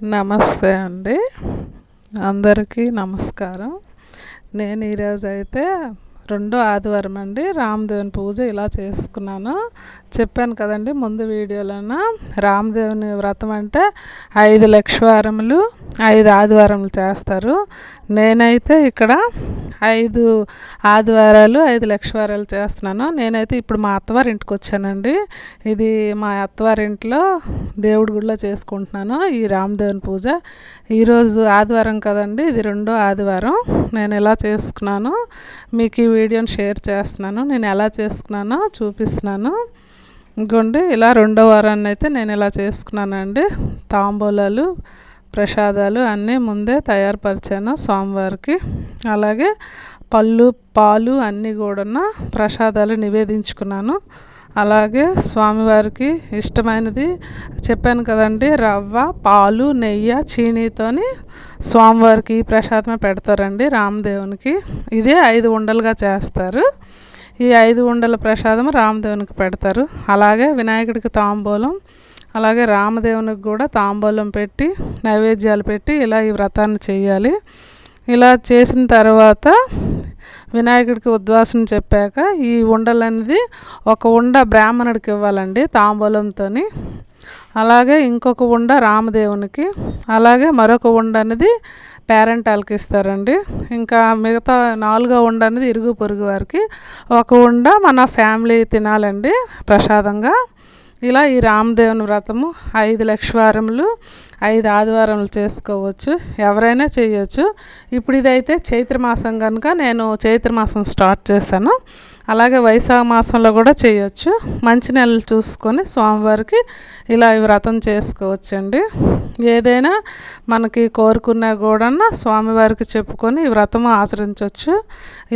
నమస్తే అండి. అందరికీ నమస్కారం. నేను ఈరోజు అయితే రెండో ఆదివారం అండి రామదేవుని పూజ ఇలా చేసుకున్నాను. చెప్పాను కదండి ముందు వీడియోలోన, రామదేవుని వ్రతం అంటే 5 లక్షవారములు 5 ఆదివారములు చేస్తారు. నేనైతే ఇక్కడ 5 ఆదివారాలు 5 లక్షవారాలు చేస్తున్నాను. నేనైతే ఇప్పుడు మా అత్తవారి ఇంటికి వచ్చానండి. ఇది మా అత్తవారింట్లో దేవుడి గుడిలో చేసుకుంటున్నాను ఈ రామదేవుని పూజ. ఈరోజు ఆదివారం కదండి, ఇది రెండో ఆదివారం. నేను ఎలా చేసుకున్నాను మీకు ఈ వీడియోని షేర్ చేస్తున్నాను. నేను ఎలా చేసుకున్నానో చూపిస్తున్నాను. ఇంకోండి, ఇలా రెండో వారాన్ని అయితే నేను ఇలా చేసుకున్నానండి. తాంబూలాలు, ప్రసాదాలు అన్నీ ముందే తయారుపరిచాను స్వామివారికి. అలాగే పళ్ళు, పాలు అన్నీ కూడా ప్రసాదాలు నివేదించుకున్నాను. అలాగే స్వామివారికి ఇష్టమైనది చెప్పాను కదండి, రవ్వ, పాలు, నెయ్యి, చీనీతోని స్వామివారికి ప్రసాదమే పెడతారండి రామదేవునికి. ఇదే 5 ఉండలుగా చేస్తారు. ఈ 5 ఉండల ప్రసాదం రామదేవునికి పెడతారు. అలాగే వినాయకుడికి తాంబూలం, అలాగే రామదేవునికి కూడా తాంబూలం పెట్టి నైవేద్యాలు పెట్టి ఇలా ఈ వ్రతాన్ని చేయాలి. ఇలా చేసిన తర్వాత వినాయకుడికి ఉద్వాసన చెప్పాక ఈ ఉండలనేది ఒక ఉండ బ్రాహ్మణుడికి ఇవ్వాలండి తాంబూలంతో. అలాగే ఇంకొక ఉండ రామదేవునికి, అలాగే మరొక ఉండ అనేది పేరెంటాలకి ఇస్తారండి. ఇంకా మిగతా 4వ ఉండ అనేది ఇరుగు పొరుగు వారికి, ఒక ఉండ మన ఫ్యామిలీ తినాలండి ప్రసాదంగా. ఇలా ఈ రామదేవుని వ్రతము 5 లక్షవారములు 5 ఆదివారములు చేసుకోవచ్చు, ఎవరైనా చేయొచ్చు. ఇప్పుడు ఇదైతే చైత్రమాసం కనుక నేను చైత్రమాసం స్టార్ట్ చేశాను. అలాగే వైశాఖ మాసంలో కూడా చేయొచ్చు. మంచి నెలలు చూసుకొని స్వామివారికి ఇలా ఈ వ్రతం చేసుకోవచ్చండి. ఏదైనా మనకి కోరుకున్నా కూడా స్వామివారికి చెప్పుకొని ఈ వ్రతం ఆచరించవచ్చు.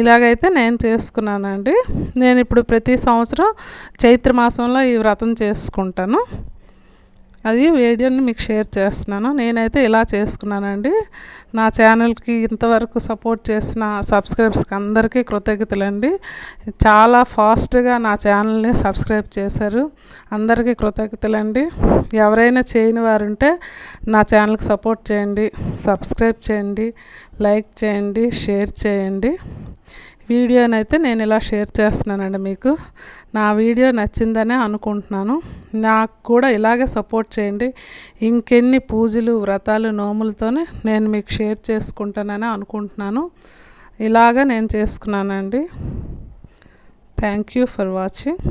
ఇలాగైతే నేను చేసుకున్నానండి. నేను ఇప్పుడు ప్రతి సంవత్సరం చైత్రమాసంలో ఈ వ్రతం చేసుకుంటాను. అది వీడియోని మీకు షేర్ చేస్తున్నాను. నేనైతే ఇలా చేసుకున్నానండి. నా ఛానల్కి ఇంతవరకు సపోర్ట్ చేసిన సబ్స్క్రైబర్స్కి అందరికీ కృతజ్ఞతలండి. చాలా ఫాస్ట్గా నా ఛానల్ని సబ్స్క్రైబ్ చేశారు. అందరికీ కృతజ్ఞతలండి. ఎవరైనా చేయని వారు ఉంటే నా ఛానల్కి సపోర్ట్ చేయండి, సబ్స్క్రైబ్ చేయండి, లైక్ చేయండి, షేర్ చేయండి. వీడియోనైతే నేను ఇలా షేర్ చేస్తున్నానండి మీకు. నా వీడియో నచ్చిందనే అనుకుంటున్నాను. నాకు కూడా ఇలాగే సపోర్ట్ చేయండి. ఇంకెన్ని పూజలు, వ్రతాలు, నోములతోనే నేను మీకు షేర్ చేసుకుంటానని అనుకుంటున్నాను. ఇలాగ నేను చేసుకున్నానండి. Thank you for watching.